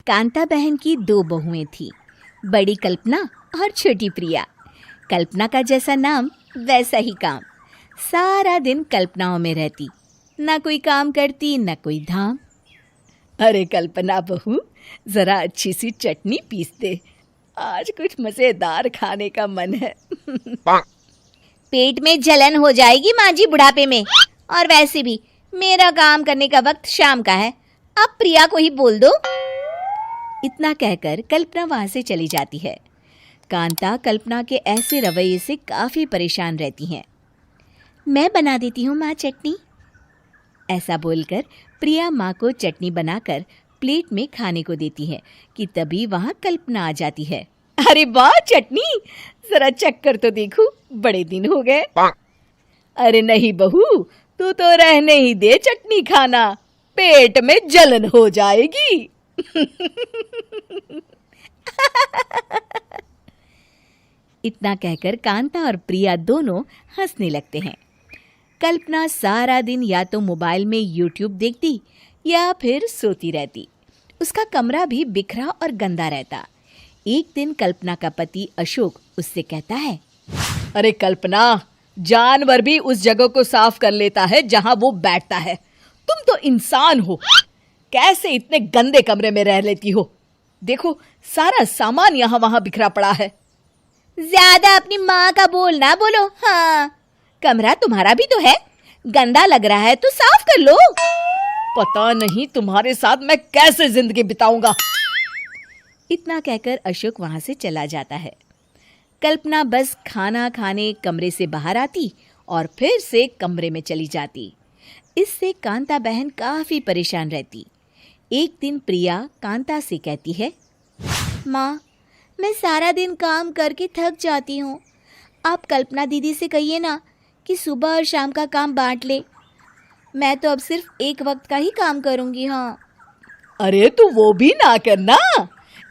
कांता बहन की दो बहुएं थीं, बड़ी कल्पना और छोटी प्रिया। कल्पना का जैसा नाम वैसा ही काम। सारा दिन कल्पनाओं में रहती, ना कोई काम करती ना कोई धाम। अरे कल्पना बहू, जरा अच्छी सी चटनी पीस दे, आज कुछ मजेदार खाने का मन है। पेट में जलन हो जाएगी माँ जी बुढ़ापे में, और वैसे भी मेरा काम करने का वक्त शाम का है, अब प्रिया को ही बोल दो। इतना कहकर कल्पना वहां से चली जाती है। कांता कल्पना के ऐसे रवैये से काफी परेशान रहती हैं। मैं बना देती हूँ माँ चटनी, ऐसा बोलकर प्रिया माँ को चटनी बनाकर प्लेट में खाने को देती है कि तभी वहां कल्पना आ जाती है। अरे वाह चटनी, जरा चक्कर तो देखूं, बड़े दिन हो गए। अरे नहीं बहू, तू तो रहने ही दे चटनी खाना, पेट में जलन हो जाएगी। इतना कहकर कांता और प्रिया दोनों हंसने लगते हैं। कल्पना सारा दिन या तो मोबाइल में यूट्यूब देखती या फिर सोती रहती। उसका कमरा भी बिखरा और गंदा रहता। एक दिन कल्पना का पति अशोक उससे कहता है, अरे कल्पना, जानवर भी उस जगह को साफ कर लेता है जहां वो बैठता है, तुम तो इंसान हो, कैसे इतने गंदे कमरे में रह लेती हो? देखो सारा सामान यहाँ वहां बिखरा पड़ा है। ज्यादा अपनी माँ का बोल ना बोलो। हाँ, कमरा तुम्हारा भी तो है, गंदा लग रहा है तो साफ कर लो। पता नहीं तुम्हारे साथ मैं कैसे जिंदगी बिताऊंगा। इतना कहकर अशोक वहां से चला जाता है। कल्पना बस खाना खाने कमरे से बाहर आती और फिर से कमरे में चली जाती। इससे कांता बहन काफी परेशान रहती। एक दिन प्रिया कांता से कहती है, माँ, मैं सारा दिन काम करके थक जाती हूँ, आप कल्पना दीदी से कहिए ना कि सुबह और शाम का काम बांट ले। मैं तो अब सिर्फ एक वक्त का ही काम करूँगी। हाँ। अरे तू वो भी ना करना,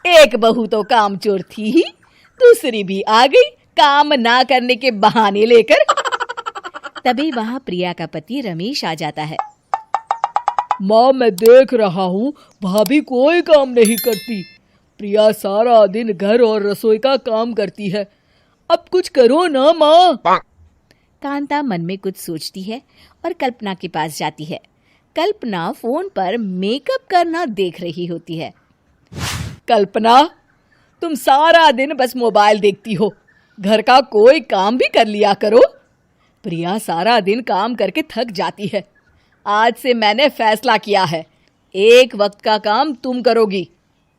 एक बहू तो काम चोर थी ही, दूसरी भी आ गई काम ना करने के बहाने लेकर। तभी वहां प्रिया का पति रमेश आ जाता है। माँ, मैं देख रहा हूँ भाभी कोई काम नहीं करती, प्रिया सारा दिन घर और रसोई का काम करती है, अब कुछ करो ना माँ। कांता मन में कुछ सोचती है और कल्पना के पास जाती है। कल्पना फोन पर मेकअप करना देख रही होती है। कल्पना, तुम सारा दिन बस मोबाइल देखती हो, घर का कोई काम भी कर लिया करो। प्रिया सारा दिन काम करके थक जाती है। आज से मैंने फैसला किया है, एक वक्त का काम तुम करोगी,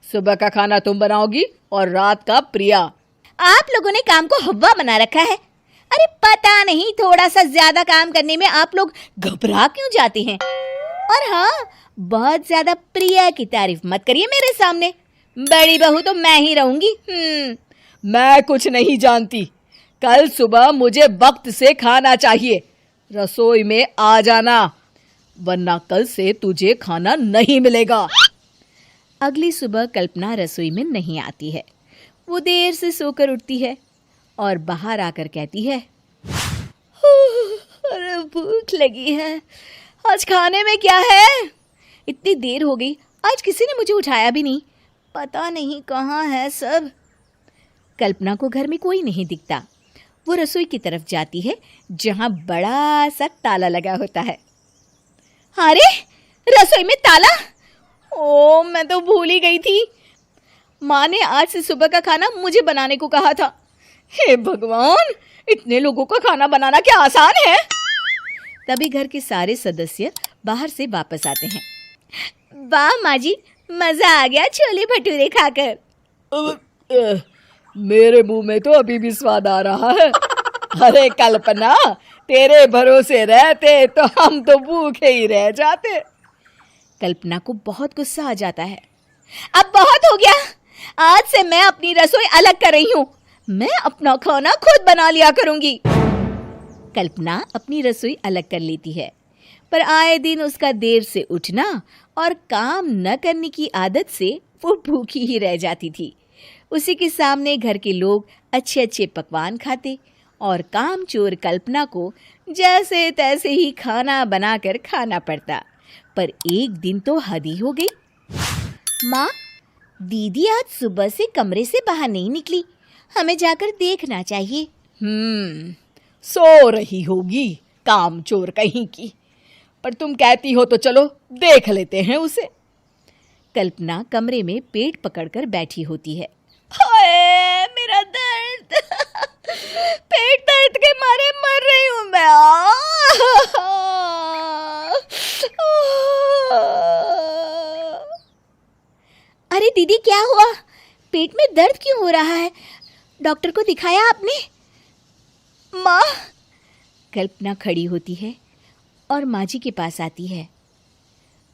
सुबह का खाना तुम बनाओगी और रात का प्रिया। आप लोगों ने काम को हव्वा बना रखा है। अरे पता नहीं थोड़ा सा ज्यादा काम करने में आप लोग घबरा क्यों जाते हैं। और हाँ, बहुत ज्यादा प्रिया की तारीफ मत करिए मेरे सामने, बड़ी बहू तो मैं ही रहूंगी। मैं कुछ नहीं जानती, कल सुबह मुझे वक्त से खाना चाहिए, रसोई में आ जाना, वरना कल से तुझे खाना नहीं मिलेगा। अगली सुबह कल्पना रसोई में नहीं आती है। वो देर से सोकर उठती है और बाहर आकर कहती है, अरे भूख लगी है, आज खाने में क्या है? इतनी देर हो गई, आज किसी ने मुझे उठाया भी नहीं, पता नहीं कहाँ है सब। कल्पना को घर में कोई नहीं दिखता। वो रसोई की तरफ जाती है जहां बड़ा सा ताला लगा होता है। अरे रसोई में ताला? ओ, मैं तो भूल ही गई थी। माँ ने आज से सुबह का खाना मुझे बनाने को कहा था। हे भगवान, इतने लोगों का खाना बनाना क्या आसान है? तभी घर के सारे सदस्य बाहर से वापस आते हैं। वाह माँ जी, मजा आ गया छोले भटूरे खाकर। मेरे मुंह में तो अभी भी स्वाद आ रहा है। अरे कल्पना, तेरे भरोसे रहते तो हम तो भूखे ही रह जाते। कल्पना को बहुत गुस्सा आ जाता है। अब बहुत हो गया, आज से मैं अपनी रसोई अलग कर रही हूँ, मैं अपना खाना खुद बना लिया करूंगी। कल्पना अपनी रसोई अलग कर लेती है, पर आए दिन उसका देर से उठना और काम न करने की आदत से वो भूखी ही रह जाती थी। उसी के सामने घर के लोग अच्छे अच्छे पकवान खाते और कामचोर कल्पना को जैसे तैसे ही खाना बनाकर खाना पड़ता। पर एक दिन तो हद ही हो गई। माँ, दीदी आज सुबह से कमरे से बाहर नहीं निकली, हमें जाकर देखना चाहिए। सो रही होगी कामचोर कहीं की, पर तुम कहती हो तो चलो देख लेते हैं उसे। कल्पना कमरे में पेट पकड़कर बैठी होती है। हाय मेरा दर्द, पेट दर्द के मारे मर रही हूँ मैं। अरे दीदी क्या हुआ, पेट में दर्द क्यों हो रहा है? डॉक्टर को दिखाया आपने? माँ। कल्पना खड़ी होती है और माँ जी के पास आती है।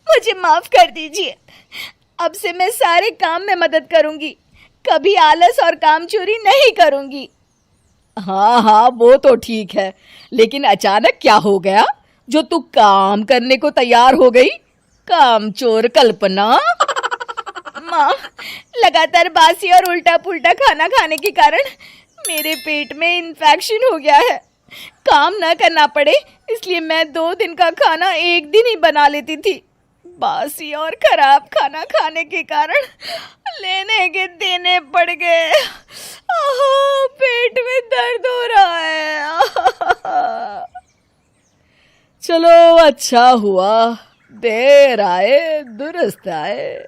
मुझे माफ कर दीजिए, अब से मैं सारे काम में मदद करूंगी, कभी आलस और काम चोरी नहीं करूंगी। हाँ वो तो ठीक है, लेकिन अचानक क्या हो गया जो तू काम करने को तैयार हो गई? कामचोर कल्पना। माँ, लगातार बासी और उल्टा पुल्टा खाना खाने के कारण मेरे पेट में इन्फेक्शन हो गया है। काम न करना पड़े इसलिए मैं 2 दिन का खाना एक दिन ही बना लेती थी। बासी और खराब खाना खाने के कारण लेने के देने पड़ गए। पेट में दर्द हो रहा है। चलो अच्छा हुआ, देर आए दुरुस्त आए।